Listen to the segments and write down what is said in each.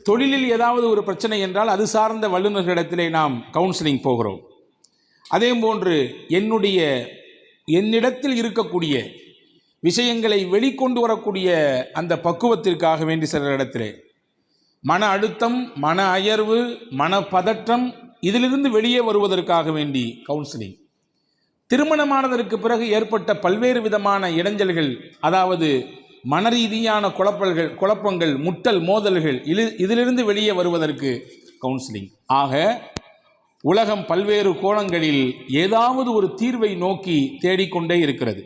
தொழிலில் ஏதாவது ஒரு பிரச்சனை என்றால் அது சார்ந்த வல்லுநர்களிடத்திலே நாம் கவுன்சிலிங் போகிறோம். அதே போன்று என்னிடத்தில் இருக்கக்கூடிய விஷயங்களை வெளிக்கொண்டு வரக்கூடிய அந்த பக்குவத்திற்காக வேண்டி சிலரிடத்திலே மன அழுத்தம், மன அயர்வு, மன பதற்றம், இதிலிருந்து வெளியே வருவதற்காக வேண்டி கவுன்சிலிங். திருமணமானதற்கு பிறகு ஏற்பட்ட பல்வேறு விதமான இடைஞ்சல்கள், அதாவது மனரீதியான குழப்பங்கள், முட்டல், மோதல்கள், இதிலிருந்து வெளியே வருவதற்கு கவுன்சிலிங். ஆக உலகம் பல்வேறு கோணங்களில் ஏதாவது ஒரு தீர்வை நோக்கி தேடிக்கொண்டே இருக்கிறது.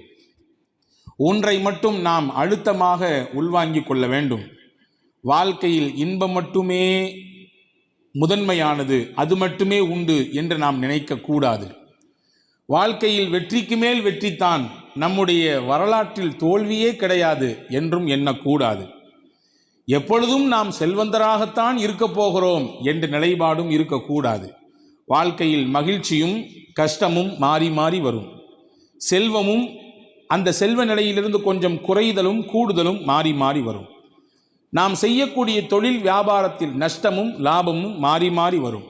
ஒன்றை மட்டும் நாம் அழுத்தமாக உள்வாங்கிக் கொள்ள வேண்டும். வாழ்க்கையில் இன்பம் மட்டுமே முதன்மையானது, அது மட்டுமே உண்டு என்று நாம் நினைக்கக்கூடாது. வாழ்க்கையில் வெற்றிக்கு மேல் வெற்றித்தான், நம்முடைய வரலாற்றில் தோல்வியே கிடையாது என்றும் எண்ணக்கூடாது. எப்பொழுதும் நாம் செல்வந்தராகத்தான் இருக்கப் போகிறோம் என்ற நிலைப்பாடும் இருக்கக்கூடாது. வாழ்க்கையில் மகிழ்ச்சியும் கஷ்டமும் மாறி மாறி வரும். செல்வமும் அந்த செல்வ நிலையிலிருந்து கொஞ்சம் குறைதலும் கூடுதலும் மாறி மாறி வரும். நாம் செய்யக்கூடிய தொழில் வியாபாரத்தில் நஷ்டமும் லாபமும் மாறி மாறி வரும்.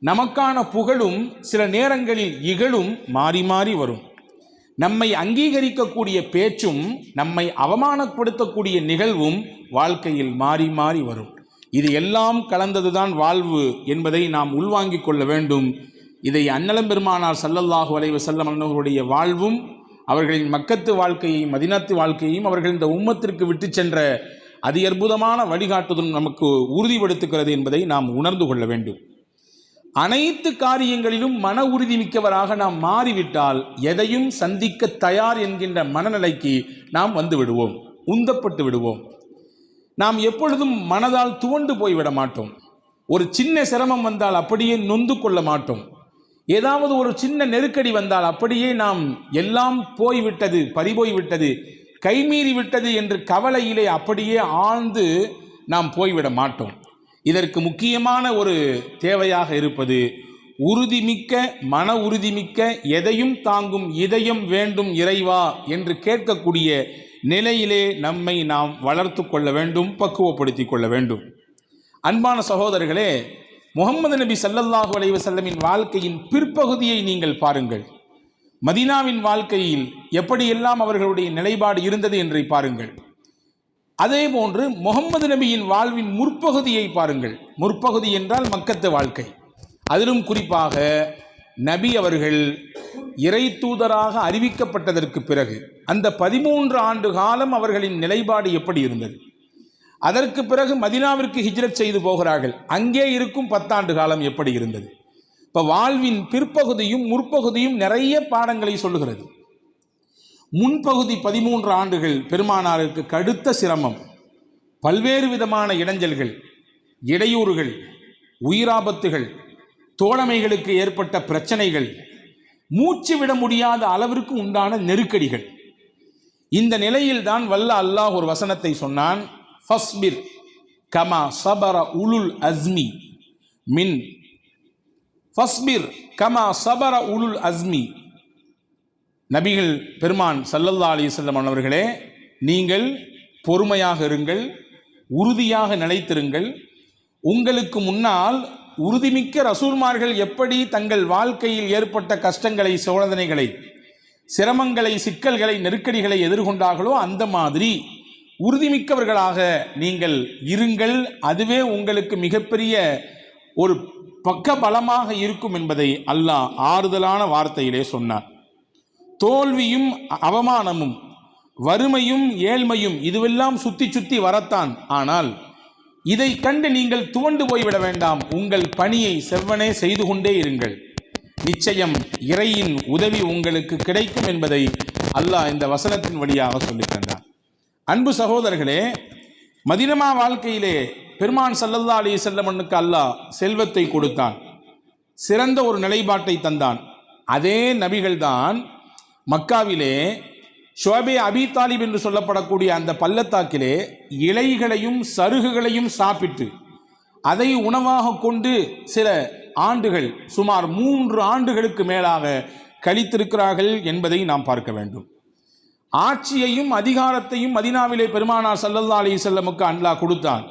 நமக்கான புகழும் சில நேரங்களில் இகழும் மாறி மாறி வரும். நம்மை அங்கீகரிக்கக்கூடிய பேச்சும் நம்மை அவமானப்படுத்தக்கூடிய நிகழ்வும் வாழ்க்கையில் மாறி மாறி வரும். இது எல்லாம் கலந்ததுதான் வாழ்வு என்பதை நாம் உள்வாங்கிக் கொள்ள வேண்டும். இதை அன்னலம் பெருமானார் ஸல்லல்லாஹு அலைஹி வஸல்லம் அவர்களுடைய வாழ்வும் அவர்களின் மக்கத்து வாழ்க்கையையும் மதீனத்து வாழ்க்கையையும் அவர்கள் இந்த உம்மத்திற்கு விட்டு சென்ற அதி அற்புதமான வழிகாட்டுதல் நமக்கு உறுதிப்படுத்துகிறது என்பதை நாம் உணர்ந்து கொள்ள வேண்டும். அனைத்து காரியங்களிலும் மன உறுதி மிக்கவராக நாம் மாறிவிட்டால் எதையும் சந்திக்க தயார் என்கின்ற மனநிலைக்கு நாம் வந்து விடுவோம், உந்தப்பட்டு விடுவோம். நாம் எப்பொழுதும் மனதால் துவண்டு போய்விட மாட்டோம். ஒரு சின்ன சிரமம் வந்தால் அப்படியே நொந்து கொள்ள மாட்டோம். ஏதாவது ஒரு சின்ன நெருக்கடி வந்தால் அப்படியே நாம் எல்லாம் போய்விட்டது, பறிபோய்விட்டது, கைமீறி விட்டது என்று கவலையிலே அப்படியே ஆழ்ந்து நாம் போய்விட மாட்டோம். இதற்கு முக்கியமான ஒரு தேவையாக இருப்பது உறுதிமிக்க, மன உறுதிமிக்க, எதையும் தாங்கும் இதயம் வேண்டும் இறைவா என்று கேட்கக்கூடிய நிலையிலே நம்மை நாம் வளர்த்து கொள்ள வேண்டும், பக்குவப்படுத்தி கொள்ள வேண்டும். அன்பான சகோதரர்களே, முஹம்மது நபி ஸல்லல்லாஹு அலைஹி வஸல்லமின் வாழ்க்கையின் பிற்பகுதியை நீங்கள் பாருங்கள். மதீனாவின் வாழ்க்கையில் எப்படியெல்லாம் அவர்களுடைய நிலைப்பாடு இருந்தது என்று பாருங்கள். அதே போன்று முஹம்மது நபியின் வாழ்வின் முற்பகுதியை பாருங்கள். முற்பகுதி என்றால் மக்கத்து வாழ்க்கை. அதிலும் குறிப்பாக நபி அவர்கள் இறை தூதராக அறிவிக்கப்பட்டதற்கு பிறகு அந்த 13 ஆண்டு காலம் அவர்களின் நிலைப்பாடு எப்படி இருந்தது? அதற்கு பிறகு மதீனாவிற்கு ஹிஜ்ரத் செய்து போகிறார்கள். அங்கே இருக்கும் 10 ஆண்டு காலம் எப்படி இருந்தது? இப்போ வாழ்வின் பிற்பகுதியும் முற்பகுதியும் நிறைய பாடங்களை சொல்லுகிறது. முன்பகுதி 13 ஆண்டுகள் பெருமானாருக்கு கடுத்த சிரமம், பல்வேறு விதமான இடைஞ்சல்கள், இடையூறுகள், உயிராபத்துகள், தோழமைகளுக்கு ஏற்பட்ட பிரச்சனைகள், மூச்சு விட முடியாத அளவிற்கு உண்டான நெருக்கடிகள். இந்த நிலையில்தான் வல்ல அல்லாஹ் ஒரு வசனத்தை சொன்னான், ஃபஸ்பிர் கமா சபர உலுல் அஸ்மி மின் ஃபஸ்பிர் கமா சபர உலுல் அஸ்மி. நபிகள் பெருமான் ஸல்லல்லாஹு அலைஹி வஸல்லம் அவர்களே, நீங்கள் பொறுமையாக இருங்கள், உறுதியாக நிலைத்திருங்கள். உங்களுக்கு முன்னால் உறுதிமிக்க ரசூல்மார்கள் எப்படி தங்கள் வாழ்க்கையில் ஏற்பட்ட கஷ்டங்களை, சோதனைகளை, சிரமங்களை, சிக்கல்களை, நெருக்கடிகளை எதிர்கொண்டார்களோ அந்த மாதிரி உறுதிமிக்கவர்களாக நீங்கள் இருங்கள். அதுவே உங்களுக்கு மிகப்பெரிய ஒரு பக்க பலமாக இருக்கும் என்பதை அல்லாஹ் ஆறுதலான வார்த்தையிலே சொன்னார். தோல்வியும் அவமானமும் வறுமையும் ஏழ்மையும் இதுவெல்லாம் சுத்தி சுத்தி வரத்தான். ஆனால் இதை கண்டு நீங்கள் துவண்டு போய்விட வேண்டாம். உங்கள் பணியை செவ்வனே செய்து கொண்டே இருங்கள். நிச்சயம் இறையின் உதவி உங்களுக்கு கிடைக்கும் என்பதை அல்லாஹ் இந்த வசனத்தின் வழியாக சொல்லித் தந்தார். அன்பு சகோதரர்களே, மதீனா வாழ்க்கையிலே பெருமான் ஸல்லல்லாஹு அலைஹி வஸல்லமுக்கு அல்லாஹ் செல்வத்தை கொடுத்தான், சிறந்த ஒரு நிலைப்பாட்டை தந்தான். அதே நபிகள்தான் மக்காவிலே ஷுவைப் அபி தாலிப் என்று சொல்லப்படக்கூடிய அந்த பள்ளத்தாக்கிலே இலைகளையும் சருகுகளையும் சாப்பிட்டு அதை உணவாக கொண்டு சில ஆண்டுகள், சுமார் 3 ஆண்டுகளுக்கு மேலாக கழித்திருக்கிறார்கள் என்பதை நாம் பார்க்க வேண்டும். ஆட்சியையும் அதிகாரத்தையும் மதீனாவிலே பெருமானார் ஸல்லல்லாஹு அலைஹி வஸல்லமுக்கு அல்லாஹ் கொடுத்தான்.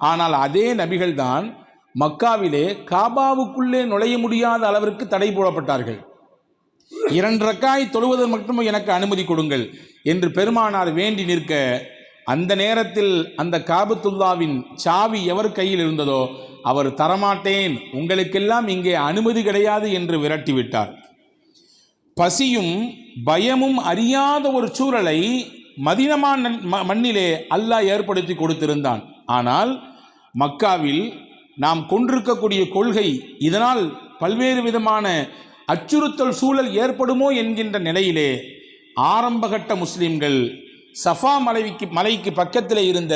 ஆனால் அதே நபிகள்தான் மக்காவிலே காபாவுக்குள்ளே நுழைய முடியாத அளவிற்கு தடை போடப்பட்டார்கள். 2 ரக்காய் தொழுவது மட்டும் எனக்கு அனுமதி கொடுங்கள் என்று பெருமானார் வேண்டி நிற்க, அந்த நேரத்தில் அந்த காபத்துல்லாவின் சாவி எவர் கையில் இருந்ததோ அவர் தரமாட்டேன், உங்களுக்கெல்லாம் இங்கே அனுமதி கிடையாது என்று விரட்டிவிட்டார். பசியும் பயமும் அறியாத ஒரு சூழலை மதீனா மண்ணிலே அல்லாஹ் ஏற்படுத்தி கொடுத்திருந்தான். ஆனால் மக்காவில் நாம் கொண்டிருக்கக்கூடிய கொள்கை, இதனால் பல்வேறு விதமான அச்சுறுத்தல் சூழல் ஏற்படுமோ என்கின்ற நிலையிலே ஆரம்பகட்ட முஸ்லிம்கள் சஃபா மலைக்கு பக்கத்தில் இருந்த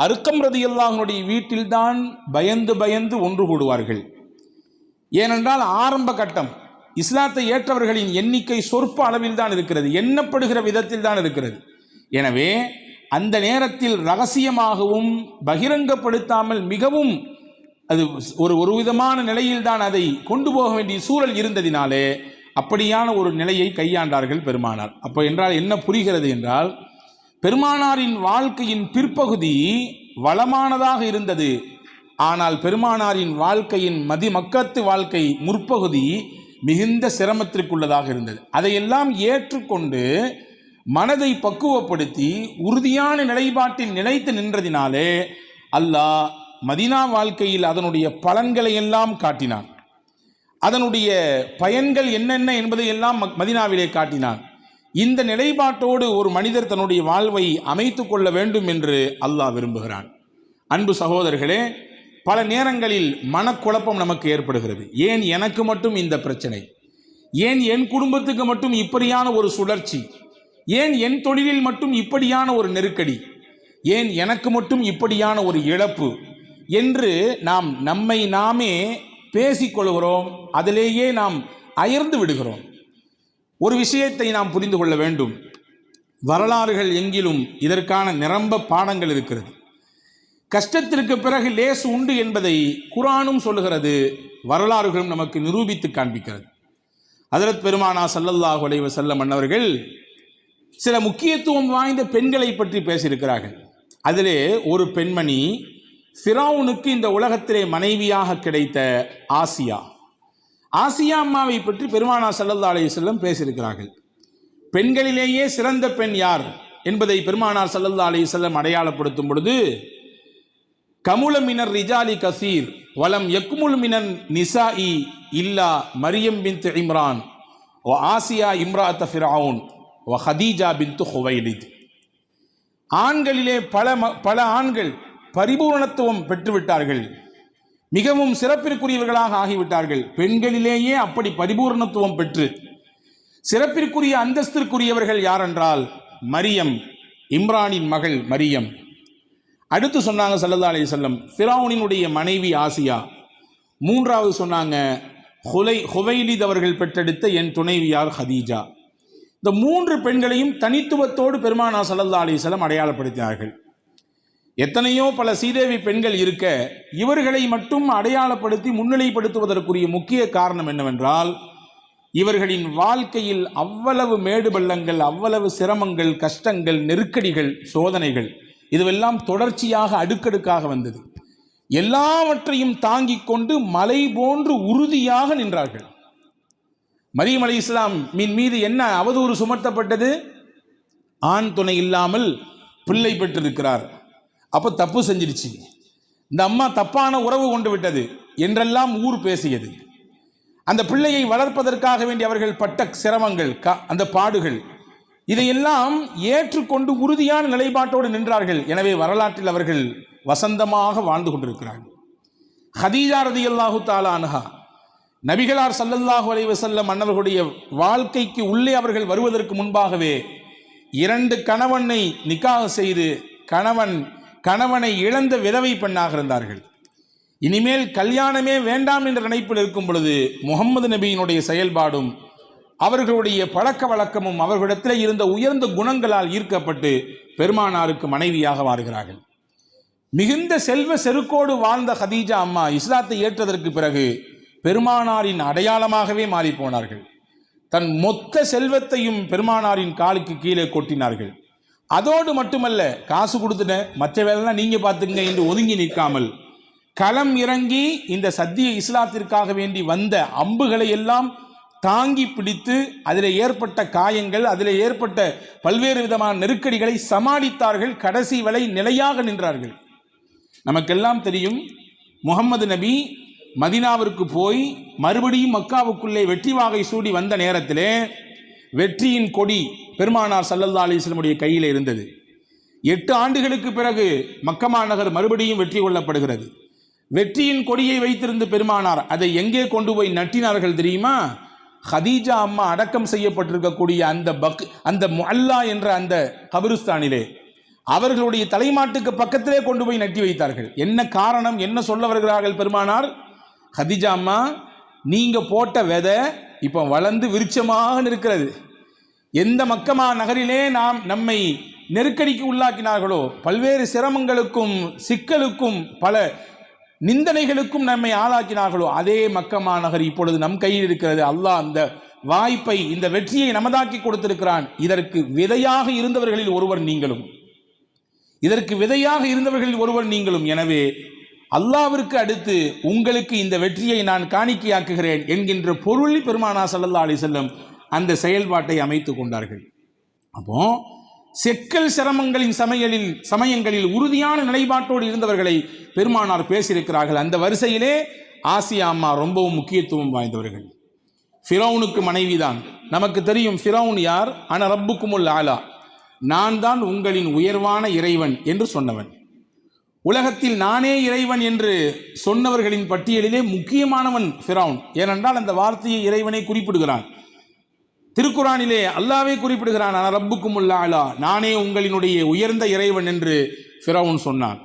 அர்கம் ரலியல்லாஹுடைய வீட்டில்தான் பயந்து ஒன்று கூடுவார்கள். ஏனென்றால் ஆரம்ப கட்டம், இஸ்லாத்தை ஏற்றவர்களின் எண்ணிக்கை சொற்ப அளவில் தான் இருக்கிறது, எண்ணப்படுகிற விதத்தில் தான் இருக்கிறது. எனவே அந்த நேரத்தில் ரகசியமாகவும் பகிரங்கப்படுத்தாமல் மிகவும் அது ஒரு விதமான நிலையில் தான் அதை கொண்டு போக வேண்டிய சூழல் இருந்ததினாலே அப்படியான ஒரு நிலையை கையாண்டார்கள் பெருமானார். அப்போ என்றால் என்ன புரிகிறது என்றால், பெருமானாரின் வாழ்க்கையின் பிற்பகுதி வளமானதாக இருந்தது. ஆனால் பெருமானாரின் வாழ்க்கையின் மக்கத்து வாழ்க்கை முற்பகுதி மிகுந்த சிரமத்திற்குள்ளதாக இருந்தது. அதையெல்லாம் ஏற்றுக்கொண்டு மனதை பக்குவப்படுத்தி உறுதியான நிலைப்பாட்டில் நிலைத்து நின்றதினாலே அல்லாஹ் மதீனா வாழ்க்கையில் அதனுடைய பலன்களை எல்லாம் காட்டினான். அதனுடைய பயன்கள் என்னென்ன என்பதை எல்லாம் மதீனாவிலே காட்டினான். இந்த நிலைப்பாட்டோடு ஒரு மனிதர் தன்னுடைய வாழ்வை அமைத்து கொள்ள வேண்டும் என்று அல்லாஹ் விரும்புகிறான். அன்பு சகோதரர்களே, பல நேரங்களில் மனக்குழப்பம் நமக்கு ஏற்படுகிறது. ஏன் எனக்கு மட்டும் இந்த பிரச்சனை? ஏன் என் குடும்பத்துக்கு மட்டும் இப்படியான ஒரு சுழற்சி? ஏன் என் தொழிலில் மட்டும் இப்படியான ஒரு நெருக்கடி? ஏன் எனக்கு மட்டும் இப்படியான ஒரு இழப்பு என்று நாம் நம்மை நாமே பேசிக்கொள்கிறோம். அதிலேயே நாம் அயர்ந்து விடுகிறோம். ஒரு விஷயத்தை நாம் புரிந்து கொள்ள வேண்டும். வரலாறுகள் எங்கிலும் இதற்கான நிரம்ப பாடங்கள் இருக்கிறது. கஷ்டத்திற்கு பிறகு லேசு உண்டு என்பதை குர்ஆனும் சொல்லுகிறது, வரலாறுகளும் நமக்கு நிரூபித்து காண்பிக்கிறது. ஹஜ்ரத் பெருமானா ஸல்லல்லாஹு அலைஹி வஸல்லம் அன்னவர்கள் சில முக்கியத்துவம் வாய்ந்த பெண்களை பற்றி பேசியிருக்கிறார்கள். அதிலே ஒரு பெண்மணி ஃபிரௌனுக்கு இந்த உலகத்திலே மனைவியாக கிடைத்த ஆசியா அம்மாவை பற்றி பெருமானா ஸல்லல்லாஹு அலைஹி வஸல்லம் பேசியிருக்கிறார்கள். பெண்களிலேயே சிறந்த பெண் யார் என்பதை பெருமானார் ஸல்லல்லாஹு அலைஹி வஸல்லம் அடையாளப்படுத்தும் பொழுது, கமுல மினர் ரிஜாலி கசீர் வலம் யக்முல் மினன் நிசாஇ இல்லா மரியம் பின்த் இம்ரான் வ ஆசியா இம்ராஅத் ஃபிரௌன் வ ஹதீஜா பின்த் ஹுவைலித். ஆண்களிலே பல ஆண்கள் பரிபூரணத்துவம் பெற்றுவிட்டார்கள், மிகவும் சிறப்பிற்குரியவர்களாக ஆகிவிட்டார்கள். பெண்களிலேயே அப்படி பரிபூரணத்துவம் பெற்று சிறப்பிற்குரிய அந்தஸ்திற்குரியவர்கள் யாரென்றால் மரியம், இம்ரானின் மகள் மரியம். அடுத்து சொன்னாங்க ஸல்லல்லாஹு அலைஹி வஸல்லம் ஃபிரௌனினுடைய மனைவி ஆசியா. மூன்றாவது சொன்னாங்க ஹுவைலித் அவர்கள் பெற்றெடுத்த என் துணைவியார் ஹதீஜா. இந்த 3 பெண்களையும் தனித்துவத்தோடு பெருமானார் ஸல்லல்லாஹு அலைஹி வஸல்லம் அடையாளப்படுத்தினார்கள். எத்தனையோ பல சீதேவி பெண்கள் இருக்க இவர்களை மட்டும் அடையாளப்படுத்தி முன்னிலைப்படுத்துவதற்குரிய முக்கிய காரணம் என்னவென்றால், இவர்களின் வாழ்க்கையில் அவ்வளவு மேடு பள்ளங்கள், அவ்வளவு சிரமங்கள், கஷ்டங்கள், நெருக்கடிகள், சோதனைகள் இதுவெல்லாம் தொடர்ச்சியாக அடுக்கடுக்காக வந்தது. எல்லாவற்றையும் தாங்கிக் கொண்டு மலை போன்று உறுதியாக நின்றார்கள். மரியம் அலைஹிஸ்ஸலாம் மீது என்ன அவதூறு சுமத்தப்பட்டது? ஆண் துணை இல்லாமல் பிள்ளை பெற்றிருக்கிறார், அப்போ தப்பு செஞ்சிருச்சு, இந்த அம்மா தப்பான உறவு கொண்டு விட்டது என்றெல்லாம் ஊர் பேசியது. அந்த பிள்ளையை வளர்ப்பதற்காக வேண்டி அவர்கள் பட்ட சிரமங்கள், அந்த பாடுகள், இதையெல்லாம் ஏற்றுக்கொண்டு உறுதியான நிலைப்பாட்டோடு நின்றார்கள். எனவே வரலாற்றில் அவர்கள் வசந்தமாக வாழ்ந்து கொண்டிருக்கிறார்கள். ஹதீஜா ரலியல்லாஹு தஆலா அன்ஹா, நபிகளார் ஸல்லல்லாஹு அலைஹி வஸல்லம் அன்னவர்களுடைய வாழ்க்கைக்கு உள்ளே அவர்கள் வருவதற்கு முன்பாகவே 2 கணவனை நிக்காஹ் செய்து கணவனை இழந்த விதவை பெண்ணாக இருந்தார்கள். இனிமேல் கல்யாணமே வேண்டாம் என்ற நினைப்பில் இருக்கும் பொழுது முகம்மது நபியினுடைய செயல்பாடும் அவர்களுடைய பழக்க வழக்கமும் அவர்களிடத்தில் இருந்த உயர்ந்த குணங்களால் ஈர்க்கப்பட்டு பெருமானாருக்கு மனைவியாக மாறுகிறார்கள். மிகுந்த செல்வ செருக்கோடு வாழ்ந்த ஹதீஜா அம்மா இஸ்லாத்தை ஏற்றதற்கு பிறகு பெருமானாரின் அடையாளமாகவே மாறி போனார்கள். தன் மொத்த செல்வத்தையும் பெருமானாரின் காலுக்கு கீழே கொட்டினார்கள். அதோடு மட்டுமல்ல, காசு கொடுத்துட்டேன், மற்ற வேலைலாம் நீங்க பார்த்துங்க என்று ஒதுங்கி நிற்காமல் களம் இறங்கி இந்த சத்திய இஸ்லாத்திற்காக வேண்டி வந்த அம்புகளை எல்லாம் தாங்கி பிடித்து அதில் ஏற்பட்ட காயங்கள், அதில் ஏற்பட்ட பல்வேறு விதமான நெருக்கடிகளை சமாளித்தார்கள். கடைசி வரை நிலையாக நின்றார்கள். நமக்கெல்லாம் தெரியும், முகம்மது நபி மதினாவிற்கு போய் மறுபடியும் மக்காவுக்குள்ளே வெற்றி வாகை சூடி வந்த நேரத்திலே வெற்றியின் கொடி பெருமானார் ஸல்லல்லாஹு அலைஹி வஸல்லம் கையில் இருந்தது. 8 ஆண்டுகளுக்கு பிறகு மக்கமா நகர் மறுபடியும் வெற்றி கொள்ளப்படுகிறது. வெற்றியின் கொடியை வைத்திருந்த பெருமானார் அதை எங்கே கொண்டு போய் நட்டினார்கள் தெரியுமா? ஹதீஜா அம்மா அடக்கம் செய்யப்பட்டிருக்கக்கூடிய அந்த முஅல்லா என்ற அந்த கபிரிஸ்தானிலே அவர்களுடைய தலைமாட்டுக்கு பக்கத்திலே கொண்டு போய் நட்டி வைத்தார்கள். என்ன காரணம்? என்ன சொல்ல வருகிறார்கள் பெருமானார்? ஹதீஜா அம்மா, நீங்க போட்ட விதை இப்போ வளர்ந்து விருட்சமாக நிற்கிறது. எந்த மக்கமா நகரிலே நம்மை நெருக்கடிக்கு உள்ளாக்கினார்களோ, பல்வேறு சிரமங்களுக்கும் சிக்கலுக்கும் பல நிந்தனைகளுக்கும் நம்மை ஆளாக்கினார்களோ, அதே மக்கமா நகர் இப்பொழுது நம் கையில் இருக்கிறது. அல்லாஹ் அந்த வாய்ப்பை, இந்த வெற்றியை நமதாக்கி கொடுத்திருக்கிறான். இதற்கு விதையாக இருந்தவர்களில் ஒருவர் நீங்களும், இதற்கு விதையாக இருந்தவர்களில் ஒருவர் நீங்களும். எனவே அல்லாஹ்விற்கு அடுத்து உங்களுக்கு இந்த வெற்றியை நான் காணிக்கையாக்குகிறேன் என்கின்ற பொருளில் பெருமானார் ஸல்லல்லாஹு அலைஹி வஸல்லம் அந்த செயல்பாட்டை அமைத்து கொண்டார்கள். அப்போ செக்கல் சிரமங்களின் சமயங்களில் உறுதியான நிலைப்பாட்டோடு இருந்தவர்களை பெருமானார் பேசியிருக்கிறார்கள். அந்த வரிசையிலே ஆசியா அம்மா ரொம்பவும் முக்கியத்துவம் வாய்ந்தவர்கள். ஃபிரௌனுக்கு மனைவிதான். நமக்கு தெரியும் ஃபிரௌன் யார்? அன ரப்புக்குமுல் ஆலா, நான் தான் உங்களின் உயர்வான இறைவன் என்று சொன்னவன். உலகத்தில் நானே இறைவன் என்று சொன்னவர்களின் பட்டியலிலே முக்கியமானவன் ஃபிரௌன். ஏனென்றால் அந்த வார்த்தையை இறைவனை குறிப்பிடுகிறான். திருக்குரானிலே அல்லாவே குறிப்பிடுகிறான், அன ரப்புக்குமுல் ஆலா, நானே உங்களினுடைய உயர்ந்த இறைவன் என்று ஃபிரௌன் சொன்னான்.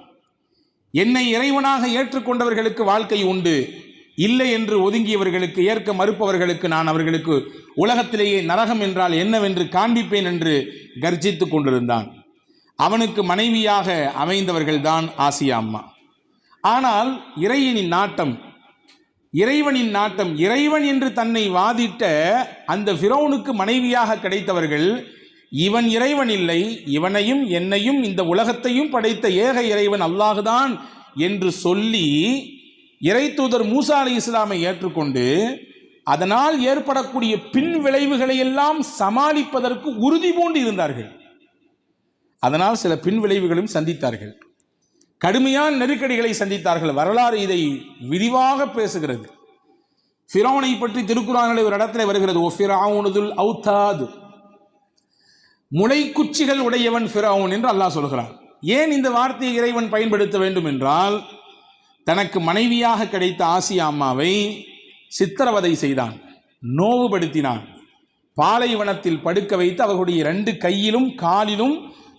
என்னை இறைவனாக ஏற்றுக்கொண்டவர்களுக்கு வாழ்க்கை உண்டு, இல்லை என்று ஒதுங்கியவர்களுக்கு, ஏற்க மறுப்பவர்களுக்கு நான் அவர்களுக்கு உலகத்திலேயே நரகம் என்றால் என்னவென்று காண்பிப்பேன் என்று கர்ஜித்து கொண்டிருந்தான். அவனுக்கு மனைவியாக அமைந்தவர்கள்தான் ஆசியா அம்மா. ஆனால் இறைவனின் நாட்டம், இறைவன் என்று தன்னை வாதிட்ட அந்த ஃபிரௌனுக்கு மனைவியாக கிடைத்தவர்கள், இவன் இறைவன் இல்லை, இவனையும் என்னையும் இந்த உலகத்தையும் படைத்த ஏக இறைவன் அல்லாஹுதான் என்று சொல்லி இறை தூதர் மூசா அலைஹிஸ்ஸலாமை ஏற்றுக்கொண்டு அதனால் ஏற்படக்கூடிய பின் விளைவுகளை எல்லாம் சமாளிப்பதற்கு உறுதி பூண்டு இருந்தார்கள். அதனால் சில பின் விளைவுகளும் சந்தித்தார்கள். கடுமையான நெருக்கடிகளை சந்தித்தார்கள். வரலாறு இதை விரிவாக பேசுகிறது. ஃபிரௌனை பற்றி திருக்குர்ஆனிலே ஒரு இடத்துல வருகிறது, ஓ ஃபிரௌனுதுல் அவுதாத், முளைக்குச்சிகள் உடையவன் ஃபிரௌன் என்று அல்லாஹ் சொல்கிறான். ஏன் இந்த வார்த்தையை இறைவன் பயன்படுத்த வேண்டும் என்றால், தனக்கு மனைவியாக கிடைத்த ஆசியா அம்மாவை சித்திரவதை செய்தான், நோவுபடுத்தினான். பாலைவனத்தில் படுக்க வைத்து அவர்களுடைய 2 கையிலும் காலிலும்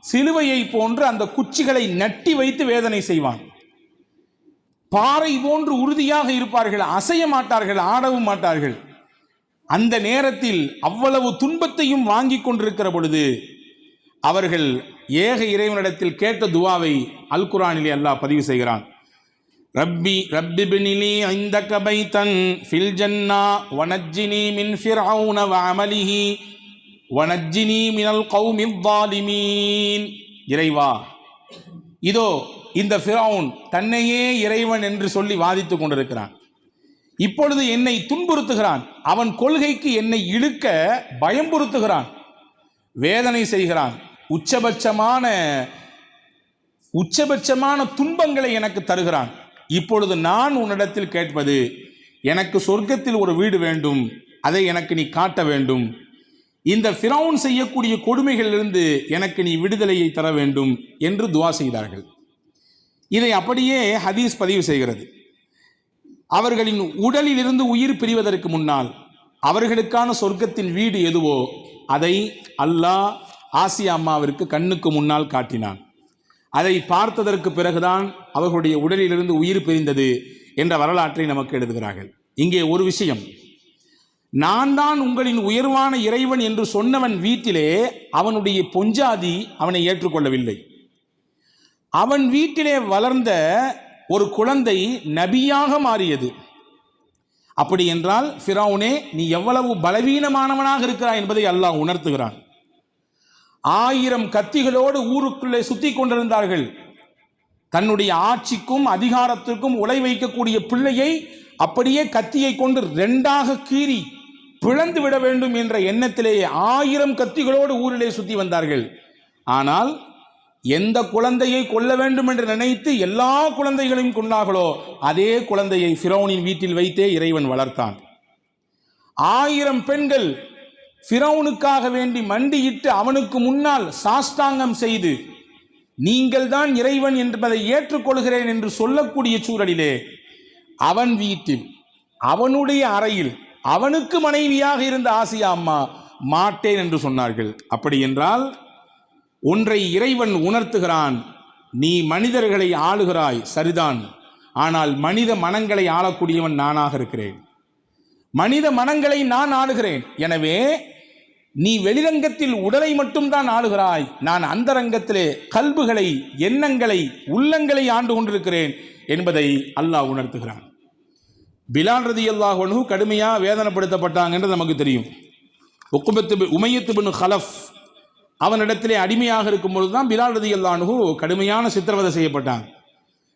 சிலுவையை போன்று அந்த குச்சிகளை நட்டி வைத்து வேதனை செய்வான். பாறை போன்று உறுதியாக இருப்பார்கள், அசைய மாட்டார்கள், ஆடவும் மாட்டார்கள். அந்த நேரத்தில் அவ்வளவு துன்பத்தையும் வாங்கி கொண்டிருக்கிற பொழுது அவர்கள் ஏக இறைவனிடத்தில் கேட்ட துவாவை அல் குர்ஆனிலே அல்லாஹ் பதிவு செய்கிறான். ரப்பி பினிலி இந்தக பைத்தன் ஃபில் ஜன்னா வனஜ்ஜினி மின் ஃபிர்அவுன வஅமலிஹி வனஜ்ஜினி மினல் கௌமில் ஸாலிமீன். இறைவா, இதோ இந்த ஃபிரௌன் தன்னையே இறைவன் என்று சொல்லி வாதித்துக் கொண்டிருக்கிறான். இப்பொழுது என்னை துன்புறுத்துகிறான், அவன் கொள்கைக்கு என்னை இழுக்க பயம்புறுத்துகிறான், வேதனை செய்கிறான், உச்சபட்சமான துன்பங்களை எனக்கு தருகிறான். இப்பொழுது நான் உன்னிடத்தில் கேட்பது, எனக்கு சொர்க்கத்தில் ஒரு வீடு வேண்டும், அதை எனக்கு நீ காட்ட வேண்டும். இந்த ஃபிரௌன் செய்யக்கூடிய கொடுமைகளிலிருந்து எனக்கு நீ விடுதலையை தர வேண்டும் என்று துஆ செய்தார்கள். இதை அப்படியே ஹதீஸ் பதிவு செய்கிறது. அவர்களின் உடலில் இருந்து உயிர் பிரிவதற்கு முன்னால் அவர்களுக்கான சொர்க்கத்தின் வீடு எதுவோ அதை அல்லாஹ் ஆசியா அம்மாவிற்கு கண்ணுக்கு முன்னால் காட்டினான். அதை பார்த்ததற்கு பிறகுதான் அவர்களுடைய உடலிலிருந்து உயிர் பிரிந்தது என்ற வரலாற்றை நமக்கு எழுதுகிறார்கள். இங்கே ஒரு விஷயம், நான் தான் உங்களின் உயர்வான இறைவன் என்று சொன்னவன் வீட்டிலே அவனுடைய பொஞ்சாதி அவனை ஏற்றுக்கொள்ளவில்லை. அவன் வீட்டிலே வளர்ந்த ஒரு குழந்தை நபியாக மாறியது. அப்படி என்றால் ஃபிரௌனே, நீ எவ்வளவு பலவீனமானவனாக இருக்கிறாய் என்பதை அல்லாஹ் உணர்த்துகிறான். 1000 கத்திகளோடு ஊருக்குள்ளே சுத்தி கொண்டிருந்தார்கள். தன்னுடைய ஆட்சிக்கும் அதிகாரத்திற்கும் உலை வைக்கக்கூடிய பிள்ளையை அப்படியே கத்தியை கொண்டு 2ஆக கீறி பிளந்து விட வேண்டும் என்ற எண்ணத்திலேயே 1000 கத்திகளோடு ஊரிலே சுத்தி வந்தார்கள். ஆனால் எந்த குழந்தையை கொல்ல வேண்டும் என்று நினைத்து எல்லா குழந்தைகளையும் கொண்டார்களோ அதே குழந்தையை ஃபிரௌனின் வீட்டில் வைத்தே இறைவன் வளர்த்தான். 1000 பெண்கள் ஃபிரௌனுக்காக வேண்டி மண்டியிட்டு அவனுக்கு முன்னால் சாஷ்டாங்கம் செய்து நீங்கள் தான் இறைவன் என்பதை ஏற்றுக்கொள்கிறேன் என்று சொல்லக்கூடிய சூழலிலே அவன் வீட்டில் அவனுடைய அறையில் அவனுக்கு மனைவியாக இருந்த ஆசியா அம்மா மாட்டேன் என்று சொன்னார்கள். அப்படி என்றால் ஒன்றை இறைவன் உணர்த்துகிறான், நீ மனிதர்களை ஆளுகிறாய் சரிதான், ஆனால் மனித மனங்களை ஆளக்கூடியவன் நானாக இருக்கிறேன், மனித மனங்களை நான் ஆளுகிறேன். எனவே நீ வெளிரங்கத்தில் உடலை மட்டும்தான் ஆளுகிறாய், நான் அந்தரங்கத்திலே கல்புகளை, எண்ணங்களை, உள்ளங்களை ஆண்டு கொண்டிருக்கிறேன் என்பதை அல்லாஹ் உணர்த்துகிறான். பிலால் ரலியல்லாஹு அன்ஹு கடுமையாக வேதனைப்படுத்தப்பட்டாங்க என்று நமக்கு தெரியும். உமையத் பின் கலஃப் அவனிடத்திலே அடிமையாக இருக்கும் பொழுது தான் பிலால் ரலியல்லாஹு அன்ஹு கடுமையான சித்திரவதை செய்யப்பட்டாங்க.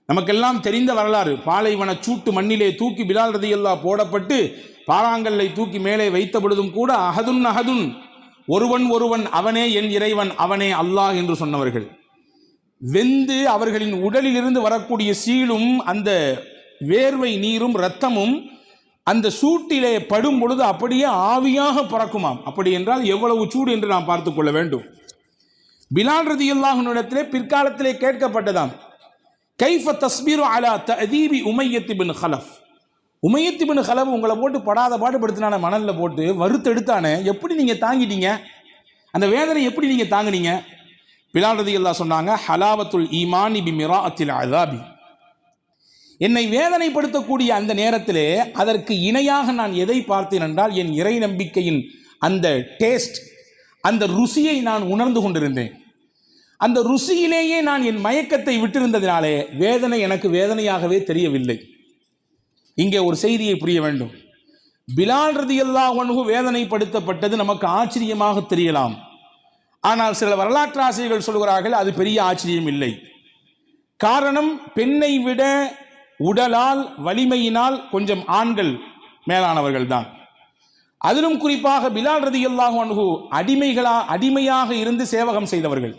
நமக்கெல்லாம் தெரிந்த வரலாறு. பாலைவன சூட்டு மண்ணிலே தூக்கி பிலால் ரலியல்லாஹு போடப்பட்டு பாறாங்கல்லை தூக்கி மேலே வைத்த பொழுதும் கூட அஹதுன் அஹதுன், ஒருவன் ஒருவன், அவனே என் இறைவன், அவனே அல்லாஹ் என்று சொன்னவர்கள். வெந்து அவர்களின் உடலிலிருந்து வரக்கூடிய சீலும் அந்த வேர்வை நீரும் இரத்தமும் அந்த சூட்டிலே படும் பொழுது அப்படியே ஆவியாக பறக்குமாம். அப்படி என்றால் எவ்வளவு சூடு என்று நாம் பார்த்து கொள்ள வேண்டும். பிலால் ரலியல்லாஹு அன்ஹு இடத்திலே பிற்காலத்திலே கேட்கப்பட்டதாம், கைஃப தஸ்பீரு அலா தஅதீபி உமையத் பின் கலஃப். உமையத் பின் கலஃப் உங்களை போட்டு படாத பாடுபடுத்தினான, மணலில் போட்டு வறுத்தெடுத்தானே, எப்படி நீங்கள் தாங்கிட்டீங்க? அந்த வேதனை எப்படி நீங்கள் தாங்கினீங்க? பிலால் ரலியல்லாஹு சொன்னாங்க, ஹலாவத்துல் ஈமானி பி மிராஅத்தில் அஸாபி. என்னை வேதனைப்படுத்தக்கூடிய அந்த நேரத்திலே அதற்கு இணையாக நான் எதை பார்த்தேன் என்றால் என் இறை நம்பிக்கையின் அந்த டேஸ்ட், அந்த ருசியை நான் உணர்ந்து கொண்டிருந்தேன். அந்த ருசியிலேயே நான் என் மயக்கத்தை விட்டிருந்ததினாலே வேதனை எனக்கு வேதனையாகவே தெரியவில்லை. இங்கே ஒரு செய்தியை புரிய வேண்டும். பிலால் ரலியல்லாஹு அன்ஹு வேதனைப்படுத்தப்பட்டது நமக்கு ஆச்சரியமாக தெரியலாம். ஆனால் சில வரலாற்று ஆசிரியர்கள் சொல்கிறார்கள் அது பெரிய ஆச்சரியம் இல்லை. காரணம், பெண்ணை விட உடலால் வலிமையினால் கொஞ்சம் ஆண்கள் மேலானவர்கள் தான். அதிலும் குறிப்பாக பிலால் ரலியல்லாஹு அன்ஹு அடிமையாக இருந்து சேவகம் செய்தவர்கள்.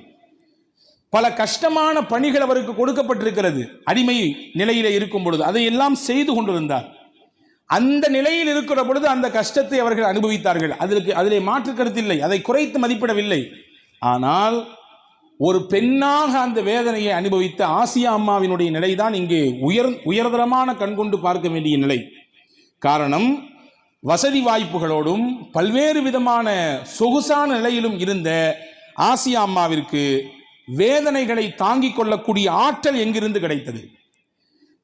பல கஷ்டமான பணிகள் அவருக்கு கொடுக்கப்பட்டிருக்கிறது. அடிமை நிலையில இருக்கும் பொழுது அதையெல்லாம் செய்து கொண்டிருந்தார். அந்த நிலையில் இருக்கிற பொழுது அந்த கஷ்டத்தை அவர்கள் அனுபவித்தார்கள். அதிலே மாற்று கருத்தில்லை, அதை குறைத்து மதிப்பிடவில்லை. ஆனால் ஒரு பெண்ணாக அந்த வேதனையை அனுபவித்த ஆசியா அம்மாவினுடைய நிலைதான் இங்கே உயர்தரமான கண்கொண்டு பார்க்க வேண்டிய நிலை. காரணம், வசதி வாய்ப்புகளோடும் பல்வேறு விதமான சொகுசான நிலையிலும் இருந்த ஆசியா அம்மாவிற்கு வேதனைகளை தாங்கிக் கொள்ளக்கூடிய ஆற்றல் எங்கிருந்து கிடைத்தது?